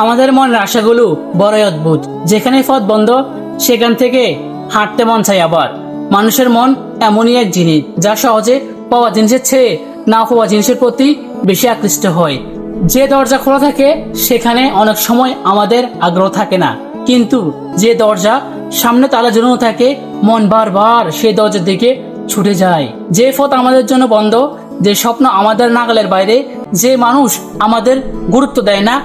আমাদের মনের আশাগুলো বড়ই অদ্ভুত। যেখানে পথ বন্ধ সেখান থেকে হাঁটতে মন চাই। আবার মানুষের মন এমনই এক জিনিস যা সহজে পাওয়া জিনিসের চেয়ে না পাওয়া জিনিসের প্রতি বেশি আকৃষ্ট হয়। যে দরজা খোলা থাকে সেখানে অনেক সময় আমাদের আগ্রহ থাকে না, কিন্তু যে দরজা সামনে তালা ঝুলানো থাকে মন বারবার সেই দরজার দিকে ছুটে যায়। যে পথ আমাদের জন্য বন্ধ, যে স্বপ্ন আমাদের নাগালের বাইরে, যে মানুষ আমাদের গুরুত্ব দেয় না,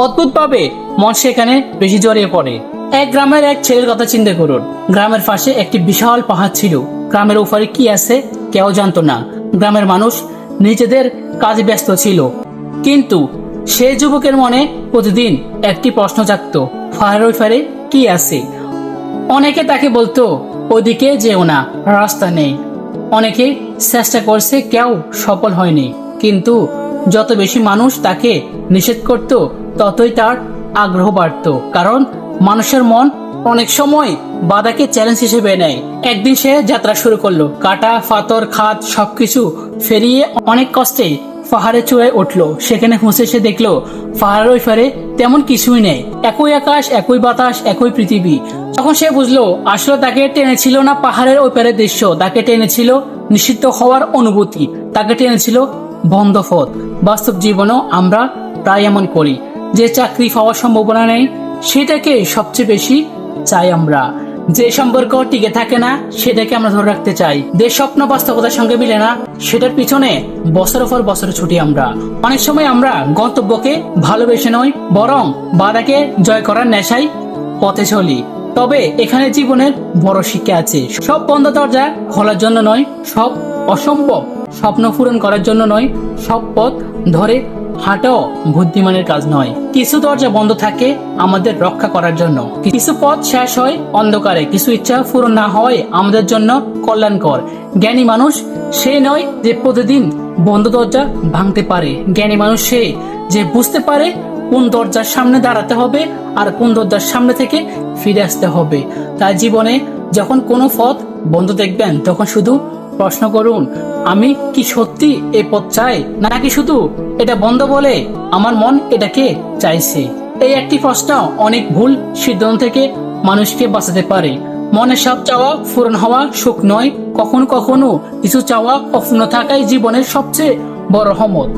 অদ্ভুতভাবে মন সেখানে বেশি জড়িয়ে পড়ে। এক গ্রামের এক ছেলের কথা চিন্তা করুন। গ্রামের পাশে একটি বিশাল পাহাড় ছিল। গ্রামের উপরে কি আছে কেউ জানতো না। গ্রামের মানুষ নিজেদের কাজে ব্যস্ত ছিল, কিন্তু সেই যুবকের মনে প্রতিদিন একটি প্রশ্ন জাগতো, পাহাড়ের ওপারে কি আছে? অনেকে তাকে বলতো ওদিকে যেও না, রাস্তা নেই। অনেকে চেষ্টা করছে, কেউ সফল হয়নি। কিন্তু যত বেশি মানুষ তাকে নিষেধ করত ততই তার আগ্রহ বাড়ত, কারণ মানুষের মন অনেক সময় বাধাকে চ্যালেঞ্জ হিসেবে নেয়। একদিন সে যাত্রা শুরু করলো। কাটা পাথর খাদ সবকিছু ফেরিয়ে অনেক কষ্টে পাহাড়ে চূড়ায় উঠলো। সেখানে পৌঁছে সে দেখলো পাহাড়ের ওই পারে তেমন কিছুই নেই। একই আকাশ, একই বাতাস, একই পৃথিবী। তখন সে বুঝলো আসলে তাকে টেনেছিল না পাহাড়ের ওই পারের দৃশ্য, তাকে টেনেছিল নিষিদ্ধ হওয়ার অনুভূতি, তাকে টেনেছিল বন্ধ পথ। বাস্তব জীবনেও আমরা প্রায় এমন করি। যে চাকরি পাওয়ার সম্ভাবনা নেই সেটাকে সবচেয়ে বেশি চাই আমরা। যে সম্পর্ক টিকে থাকে না সেটাকে আমরা ধরে রাখতে চাই। যে স্বপ্ন বাস্তবতার সঙ্গে মিলে না সেটার পিছনে বছরের পর বছর ছুটি আমরা। অনেক সময় আমরা গন্তব্যকে ভালোবেসে নয়, বরং বাধাকে জয় করার নেশায় পথে চলি। তবে এখানে জীবনের বড় শিক্ষা আছে। সব বন্ধ দরজা খোলার জন্য নয়, সব অসম্ভব স্বপ্ন পূরণ করার জন্য নয়, সব পথ ধরে হাঁটাও বুদ্ধিমানের কাজ নয়। কিছু দরজা বন্ধ থাকে আমাদের রক্ষা করার জন্য, কিছু পথ শেষ হয় অন্ধকারে, কিছু ইচ্ছা পূরণ না হয় আমাদের জন্য কল্যাণকর। জ্ঞানী মানুষ সে নয় যে প্রতিদিন বন্ধ দরজা ভাঙতে পারে। জ্ঞানী মানুষ সে যে বুঝতে পারে কোন দরজার সামনে দাঁড়াতে হবে আর কোন দরজার সামনে থেকে ফিরে আসতে হবে। তাই জীবনে যখন কোনো পথ বন্ধ দেখবেন তখন শুধু প্রশ্ন করুন, আমি কি সত্যি এই পথ চাই, নাকি শুধু এটা বন্ধ বলে আমার মন এটাকে চাইছে? এই একটি প্রশ্ন অনেক ভুল সিদ্ধান্ত থেকে মানুষকে বাঁচাতে পারে। মনে সব চাওয়া পূরণ হওয়া সুখ নয়, কখনো কখনো কিছু চাওয়া অপূর্ণ থাকাই জীবনের সবচেয়ে বড় রহমত।